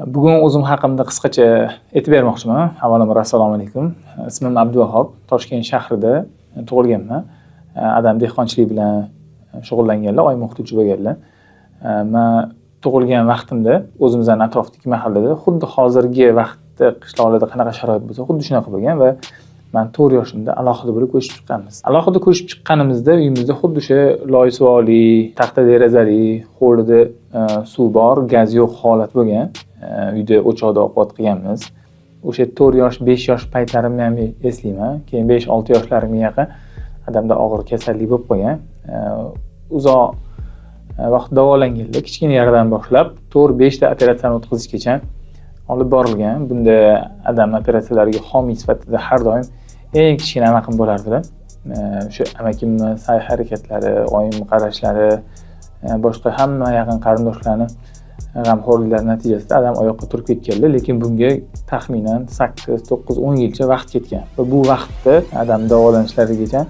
Bugun o'zim haqimda qisqacha aytib bermoqchiman. Avvalambor assalomu alaykum. Ismim Abduvahob, Toshkent shahrida tug'ilganman. Adam dehqonchilik bilan shug'ullanganlar, oyim o'qituvchi bo'lganlar. Men tug'ilgan vaqtimda o'zimizning atrofdagi mahallada xuddi hozirgi vaqtda qishloqlarda qanaqa sharoit bo'lsa, xuddi shunaqa bo'lgan va men 4 yoshimda alohida bo'lib ko'chib chiqqanmiz. Alohida ko'chib chiqqanimizda uyimizda xuddi o'sha loysuoli, taxta derazali, hovlida suv bor, gaz yo'q holat bo'lgan. Uyda o'choqda ovqat qilganmiz. O'sha 4 yosh, 5 yosh paytlarimni ham eslayman. Keyin 5-6 yoshlarga yaqin odamda og'ir kasallik bo'lib qolgan. Uzoq vaqt davolanganlar, kichkina yerdan boshlab 4-5 ta operatsiyani o'tkazishgacha olib borilgan. Bunda adam operatsiyalariga homiy sifatida har doim eng kichkina amaqim bo'lardilar. O'sha amakimning sa'y-harakatlari, oyim qarashlari, boshqa hamma yaqin qarindoshlarni g'amxo'rliklari natijasida adam oyoqqa turib ketganlar, lekin bunga taxminan 8-9-10 yilcha vaqt ketgan. Va bu vaqtda adam davolanishlargacha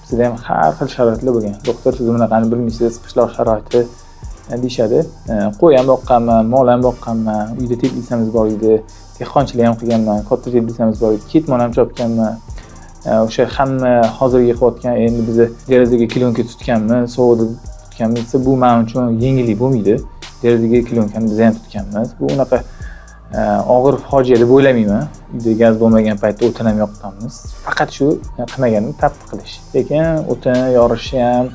bizda ham har xil sharoitlar bo'lgan. Doktor siz bunaqani bilmaysiz, qishloq sharoiti deyshadi. Qo'y ham boqqanman, mol ham boqqanman, uyda teplisamiz bor edi, dehqonchilik ham qilganman, katta teplisamiz bor edi, ketmon ham chopganman. O'sha hamma hozirgi qilayotgan endi biz derazaga kilonka tutganmiz, sovuqda tutganmiz, bu men uchun yengillik bo'lmaydi. Derazaga kilonkani biz ham tutganmiz. Bu unaqa og'ir fojia deb o'ylamayman. Uyda gaz bo'lmagan paytda o'tin ham yoqqanmiz. Faqat shu qilmaganim tappi qilish. Lekin o'tin yorishi ham,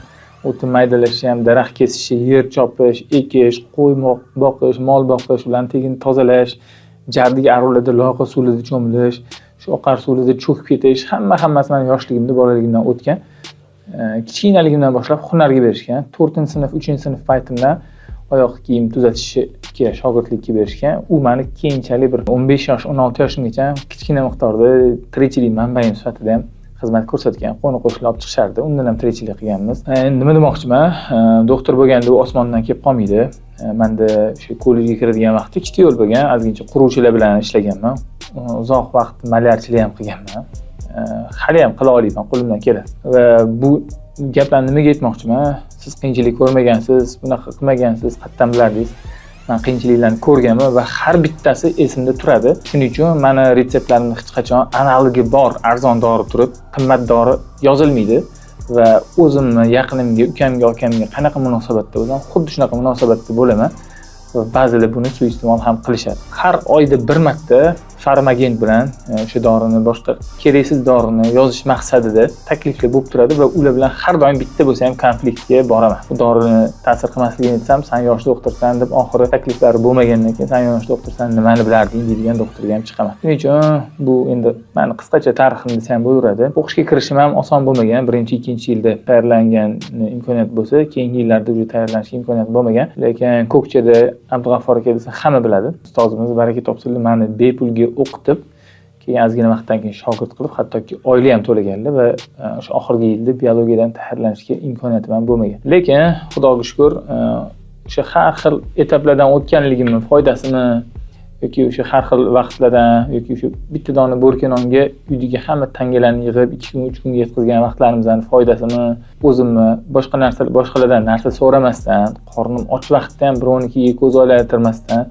o'tin maydalashi ham, daraxt kesishi, yer chopish, ekish, qo'y boqish, mol boqish, ularni tegini tozalash, jardik aruvlarda loyqa suvlarda cho'milish, shu oqar suvlarda cho'kib ketish, hammasi men yoshligimda, bolaligimdan o'tgan. Kichkinaligimdan boshlab hunarga berishgan. 4-sinf, 3-sinf paytimda oyoq kiyim tuzatishga shogirdlikka berishgan. U meni keyinchalik bir 15 yosh, 16 yoshimgacha kichkina miqdorda tirikchilik manbaim sifatida ham xizmat ko'rsatgan. Qo'ni-qo'shnilar olib chiqishardi. Undan ham tirikchilik qilganmiz. Nima demoqchiman? Doktor bo'lganda u osmondan kelib qolmaydi. Menda o'sha kollejga kiradigan vaqtda ikkita yo'l bo'lgan. Ozgincha quruvchilar bilan ishlaganman. Uzoq vaqt malyarchilik ham qilganman. Hali ham qila olaman, qo'limdan keladi. Va bu gaplarni nimaga aytmoqchiman? Siz qiyinchilik ko'rmagansiz, bunaqa qilmagansiz, qattan bilardingiz. Men qiyinchiliklarni ko'rganman va har bittasi esimda turadi. Shuning uchun meni retseptlarimni hech qachon analogi bor, arzon dori turib, qimmat dori yozilmaydi va o'zimni yaqinimga, ukamga, akamga qanaqa munosabatda bo'lsam, xuddi shunaqa munosabatda bo'laman. Va ba'zilar buni suiiste'mol ham qilishadi. Har oyda bir marta farmagen bilan o'sha dorini, boshqa keraksiz dorini yozish maqsadida takliflar bo'lib turadi va ular bilan har doim bitta bo'lsa ham konfliktga boraman. Bu dorini ta'sir qilmasligini aytsam, sen yosh doktorsan deb oxiri takliflari bo'lmagandan keyin sen yosh doktorsan, nimani bilarding deydigan doktorga ham chiqaman. Shuning uchun bu endi meni qisqacha tarixim desam bo'laveradi. O'qishga kirishim ham oson bo'lmagan. 1-2 yilda tayyorlangan imkoniyat bo'lsa, keyingi yillarda o'zi tayyorlanishga imkoniyat bo'lmagan. Lekin Ko'kchada Abdug'affor aka desa hamma biladi. Ustozimiz baraka topsinlar, meni bepulga o'qitib, keyin ozgina vaqtdan keyin shogird qilib, hattoki oylik ham to'laganlar va o'sha oxirgi yilda biologiyadan tayyorlanishga imkoniyatim ham bo'lmagan. Lekin Xudoga shukr, o'sha har xil etaplardan o'tganligimning foydasini yoki o'sha har xil vaqtlardan yoki o'sha bitta dona bo'rka nonga uydagi hamma tangalarni yig'ib 2 kun, 3 kunga yetkazgan vaqtlarimizdan foydasini o'zimni boshqalardan narsa so'ramasdan, qornim och vaqtda ham birovnikiga ko'z oylaytirmasdan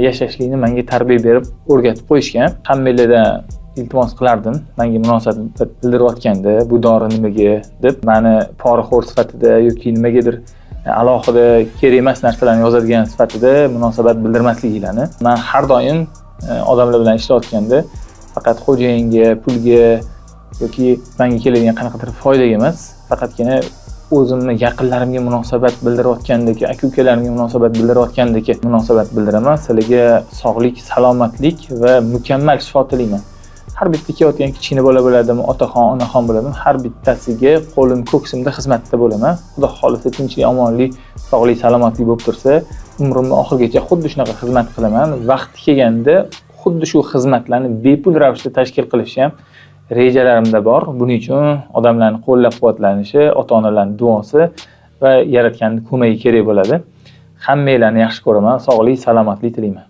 yashashlikni menga tarbiya berib o'rgatib qo'yishgan. Hammalardan iltimos qilardim, menga munosabat bildirayotganda, bu dori nimaga deb, meni poraxo'r sifatida yoki nimagadir alohida kerak emas narsalarni yozadigan sifatida munosabat bildirmasliklarini. Men har doim odamlar bilan ishlayotganda faqat xo'jayinga, pulga yoki menga keladigan qanaqadir foydaga emas, faqatgina o'zimni yaqinlarimga munosabat bildirayotgandek, aka-ukalarimga munosabat bildirayotgandek munosabat bildiraman. Sizlarga sog'lik, salomatlik va mukammal shifo tilayman. Har bitta kelayotgan kichkina bola bo'ladimi, otaxon, onaxon bo'ladimi, har bittasiga qo'lim ko'ksimda xizmatda bo'laman. Xudo xolisa tinchlik, omonlik, sog'lik, salomatlik bo'lib tursa, umrimning oxirigacha xuddi shunaqa xizmat qilaman. Vaqti kelganda xuddi shu xizmatlarni bepul ravishda tashkil qilish ham rejalarimda bor. Buning uchun odamlarning qo'llab-quvvatlanishi, ota-onalarning duosi va yaratganning ko'magi kerak bo'ladi. Hammanglarni yaxshi ko'raman, sog'lik, salomatlik tilayman.